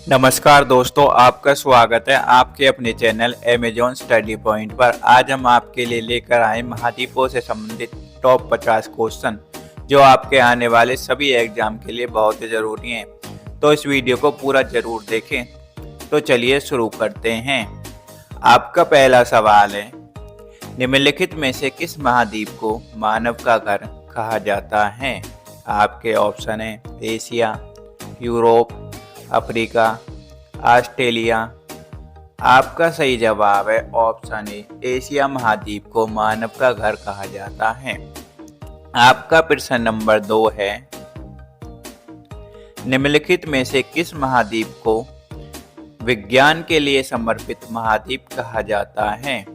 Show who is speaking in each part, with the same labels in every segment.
Speaker 1: नमस्कार दोस्तों, आपका स्वागत है आपके अपने चैनल अमेज़न स्टडी पॉइंट पर। आज हम आपके लिए लेकर आए महाद्वीपों से संबंधित टॉप 50 क्वेश्चन जो आपके आने वाले सभी एग्जाम के लिए बहुत ही ज़रूरी हैं। तो इस वीडियो को पूरा ज़रूर देखें। तो चलिए शुरू करते हैं। आपका पहला सवाल है, निम्नलिखित में से किस महाद्वीप को मानव का घर कहा जाता है? आपके ऑप्शन है एशिया, यूरोप, अफ्रीका, ऑस्ट्रेलिया। आपका सही जवाब है ऑप्शन ए, एशिया महाद्वीप को मानव का घर कहा जाता है। आपका प्रश्न नंबर 2 है, निम्नलिखित में से किस महाद्वीप को विज्ञान के लिए समर्पित महाद्वीप कहा जाता है?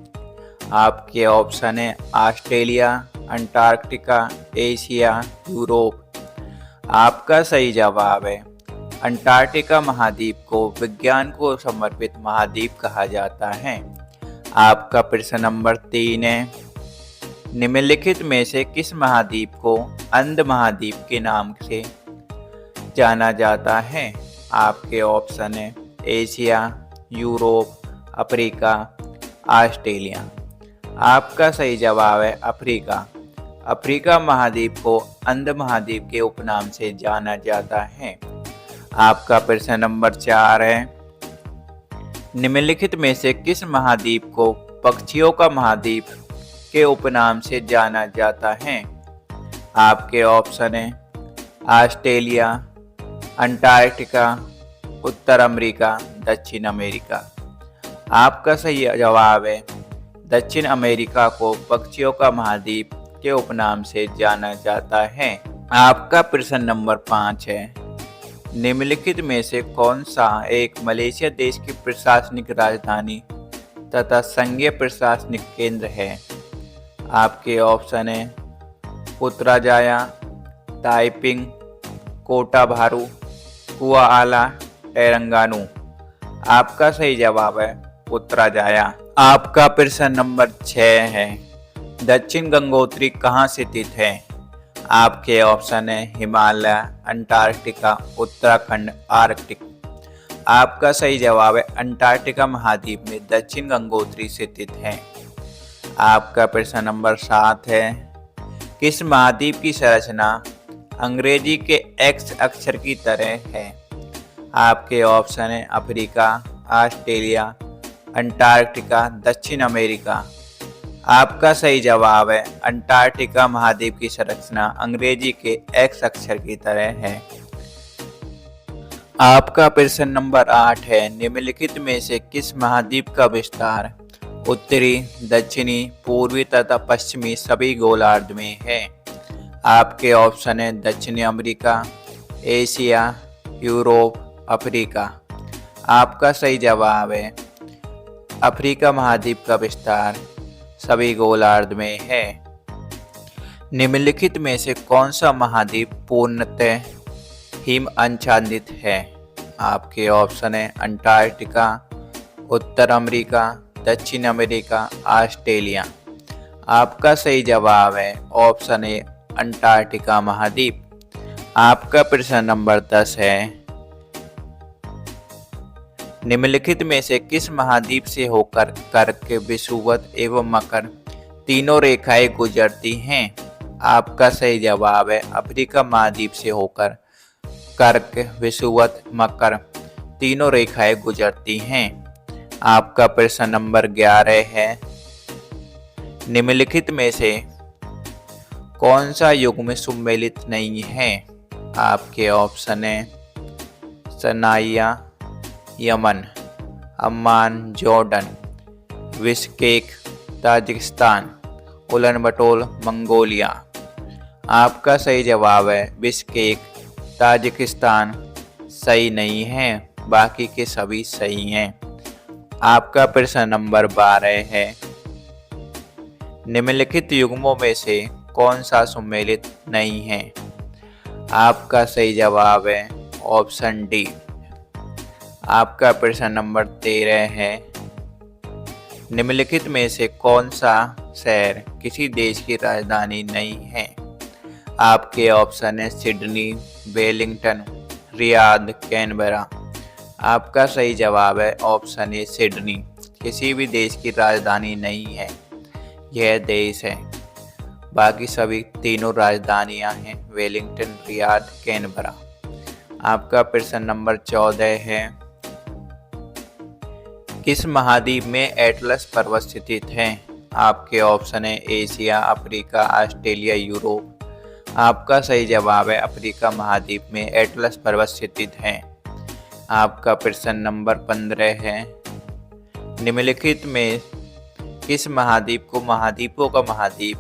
Speaker 1: आपके ऑप्शन है ऑस्ट्रेलिया, अंटार्कटिका, एशिया, यूरोप। आपका सही जवाब है अंटार्कटिका महाद्वीप को विज्ञान को समर्पित महाद्वीप कहा जाता है। आपका प्रश्न नंबर 3 है, निम्नलिखित में से किस महाद्वीप को अंध महाद्वीप के नाम से जाना जाता है? आपके ऑप्शन है एशिया, यूरोप, अफ्रीका, ऑस्ट्रेलिया। आपका सही जवाब है अफ्रीका। अफ्रीका महाद्वीप को अंध महाद्वीप के उपनाम से जाना जाता है। आपका प्रश्न नंबर 4 है, निम्नलिखित में से किस महाद्वीप को पक्षियों का महाद्वीप के उपनाम से जाना जाता है? आपके ऑप्शन है ऑस्ट्रेलिया, अंटार्कटिका, उत्तर अमेरिका, दक्षिण अमेरिका। आपका सही जवाब है दक्षिण अमेरिका को पक्षियों का महाद्वीप के उपनाम से जाना जाता है। आपका प्रश्न नंबर 5 है, निम्नलिखित में से कौन सा एक मलेशिया देश की प्रशासनिक राजधानी तथा संघीय प्रशासनिक केंद्र है? आपके ऑप्शन है पुत्रजाया, ताइपिंग, कोटा भारू, कुआला, तेलंगानु। आपका सही जवाब है पुत्रजाया। आपका प्रश्न नंबर 6 है, दक्षिण गंगोत्री कहाँ स्थित है? आपके ऑप्शन है हिमालय, अंटार्कटिका, उत्तराखंड, आर्कटिक। आपका सही जवाब है अंटार्कटिका महाद्वीप में दक्षिण गंगोत्री स्थित है। आपका प्रश्न नंबर 7 है, किस महाद्वीप की संरचना अंग्रेजी के एक्स अक्षर की तरह है? आपके ऑप्शन है अफ्रीका, ऑस्ट्रेलिया, अंटार्कटिका, दक्षिण अमेरिका। आपका सही जवाब है अंटार्कटिका महाद्वीप की संरचना अंग्रेजी के एक्स अक्षर की तरह है। आपका प्रश्न नंबर 8 है, निम्नलिखित में से किस महाद्वीप का विस्तार उत्तरी, दक्षिणी, पूर्वी तथा पश्चिमी सभी गोलार्ध में है? आपके ऑप्शन है दक्षिणी अमेरिका, एशिया, यूरोप, अफ्रीका। आपका सही जवाब है अफ्रीका महाद्वीप का विस्तार सभी गोलार्ध में है। निम्नलिखित में से कौन सा महाद्वीप पूर्णतः हिम आच्छादित है? आपके ऑप्शन है अंटार्कटिका, उत्तर अमेरिका, दक्षिण अमेरिका, ऑस्ट्रेलिया। आपका सही जवाब है ऑप्शन है अंटार्कटिका महाद्वीप। आपका प्रश्न नंबर 10 है, निम्नलिखित में से किस महाद्वीप से होकर कर्क, विषुवत एवं मकर तीनों रेखाएं गुजरती हैं? आपका सही जवाब है अफ्रीका महाद्वीप से होकर कर्क, विषुवत, मकर तीनों रेखाएं गुजरती हैं। आपका प्रश्न नंबर 11 है, निम्नलिखित में से कौन सा युग्म सम्मिलित नहीं है? आपके ऑप्शन है Sanaa, Yemen, Amman, Jordan, Bishkek, Tajikistan, Ulan Bator, Mongolia. आपका सही जवाब है बिश्केक, ताजिकिस्तान सही नहीं है, बाकी के सभी सही हैं। आपका प्रश्न नंबर 12 है, निम्नलिखित युग्मों में से कौन सा सम्मिलित नहीं है? आपका सही जवाब है ऑप्शन डी। आपका प्रश्न नंबर 13 है, निम्नलिखित में से कौन सा शहर किसी देश की राजधानी नहीं है? आपके ऑप्शन है सिडनी, वेलिंगटन, रियाद, कैनबरा। आपका सही जवाब है ऑप्शन ए सिडनी। किसी भी देश की राजधानी नहीं है, यह देश है। बाकी सभी तीनों राजधानियां हैं वेलिंगटन, रियाद, कैनबरा। आपका प्रश्न नंबर 14 है, किस महाद्वीप में एटलस पर्वत स्थित हैं? आपके ऑप्शन है एशिया, अफ्रीका, ऑस्ट्रेलिया, यूरोप। आपका सही जवाब है अफ्रीका महाद्वीप में एटलस पर्वत स्थित हैं। आपका प्रश्न नंबर 15 है, निम्नलिखित में किस महाद्वीप को महाद्वीपों का महाद्वीप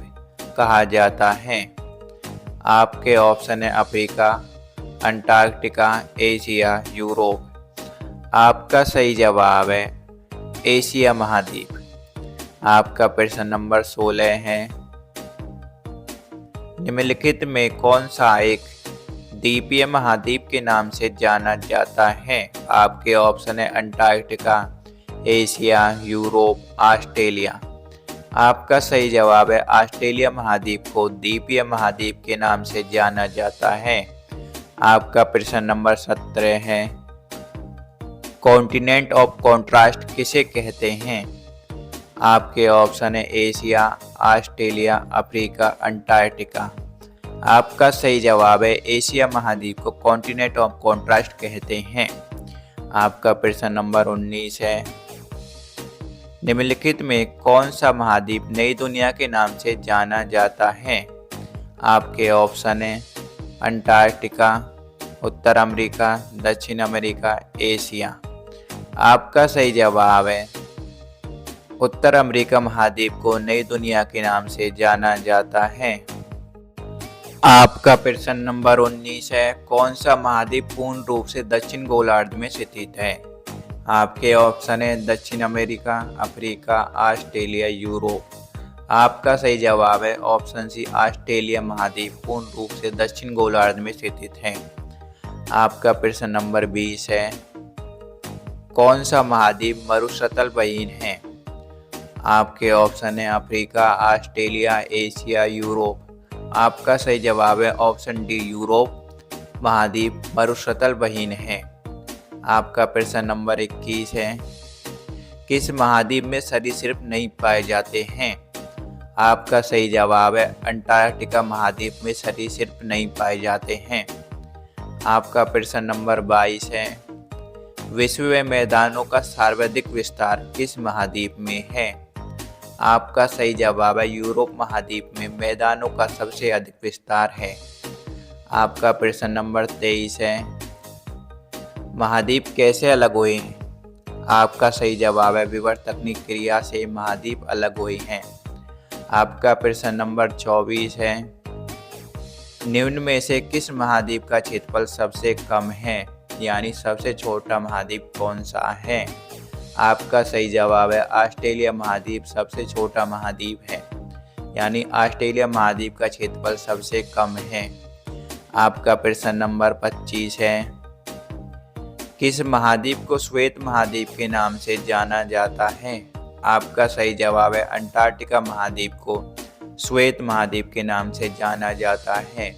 Speaker 1: कहा जाता है? आपके ऑप्शन है अफ्रीका, अंटार्कटिका, एशिया, यूरोप। आपका सही जवाब है एशिया महाद्वीप। आपका प्रश्न नंबर 16 है, निम्नलिखित में कौन सा एक द्वीपीय महाद्वीप के नाम से जाना जाता है? आपके ऑप्शन है अंटार्कटिका, एशिया, यूरोप, ऑस्ट्रेलिया। आपका सही जवाब है ऑस्ट्रेलिया महाद्वीप को द्वीपीय महाद्वीप के नाम से जाना जाता है। आपका प्रश्न नंबर 17 है, कॉन्टिनेंट ऑफ कॉन्ट्रास्ट किसे कहते हैं? आपके ऑप्शन है एशिया, ऑस्ट्रेलिया, अफ्रीका, अंटार्कटिका। आपका सही जवाब है एशिया महाद्वीप को कॉन्टिनेंट ऑफ कॉन्ट्रास्ट कहते हैं। आपका प्रश्न नंबर 19 है, निम्नलिखित में कौन सा महाद्वीप नई दुनिया के नाम से जाना जाता है? आपके ऑप्शन है अंटार्कटिका, उत्तर अमेरिका, दक्षिण अमेरिका, एशिया। आपका सही जवाब है उत्तर अमेरिका महाद्वीप को नई दुनिया के नाम से जाना जाता है। आपका प्रश्न नंबर 19 है, कौन सा महाद्वीप पूर्ण रूप से दक्षिण गोलार्ध में स्थित है? आपके ऑप्शन है दक्षिण अमेरिका, अफ्रीका, ऑस्ट्रेलिया, यूरोप। आपका सही जवाब है ऑप्शन सी ऑस्ट्रेलिया महाद्वीप पूर्ण रूप से दक्षिण गोलार्ध में स्थित है। आपका प्रश्न नंबर 20 है, कौन सा महाद्वीप मरुसतल विहीन है? आपके ऑप्शन है अफ्रीका, ऑस्ट्रेलिया, एशिया, यूरोप। आपका सही जवाब है ऑप्शन डी यूरोप महाद्वीप मरुसतल विहीन है। आपका प्रश्न नंबर 21 है, किस महाद्वीप में सरीसृप नहीं पाए जाते हैं? आपका सही जवाब है अंटार्कटिका महाद्वीप में सरीसृप नहीं पाए जाते हैं। आपका प्रश्न नंबर 22 है, विश्व में मैदानों का सर्वाधिक विस्तार किस महाद्वीप में है? आपका सही जवाब है यूरोप महाद्वीप में मैदानों का सबसे अधिक विस्तार है। आपका प्रश्न नंबर 23 है, महाद्वीप कैसे अलग हुए हैं? आपका सही जवाब है विवर्तनिक क्रिया से महाद्वीप अलग हुए हैं। आपका प्रश्न नंबर 24 है, निम्न में से किस महाद्वीप का क्षेत्रफल सबसे कम है, यानी सबसे छोटा महाद्वीप कौन सा है? आपका सही जवाब है ऑस्ट्रेलिया महाद्वीप सबसे छोटा महाद्वीप है, यानी ऑस्ट्रेलिया महाद्वीप का क्षेत्रफल सबसे कम है। आपका प्रश्न नंबर 25 है, किस महाद्वीप को श्वेत महाद्वीप के नाम से जाना जाता है? आपका सही जवाब है अंटार्कटिका महाद्वीप को श्वेत महाद्वीप के नाम से जाना जाता है।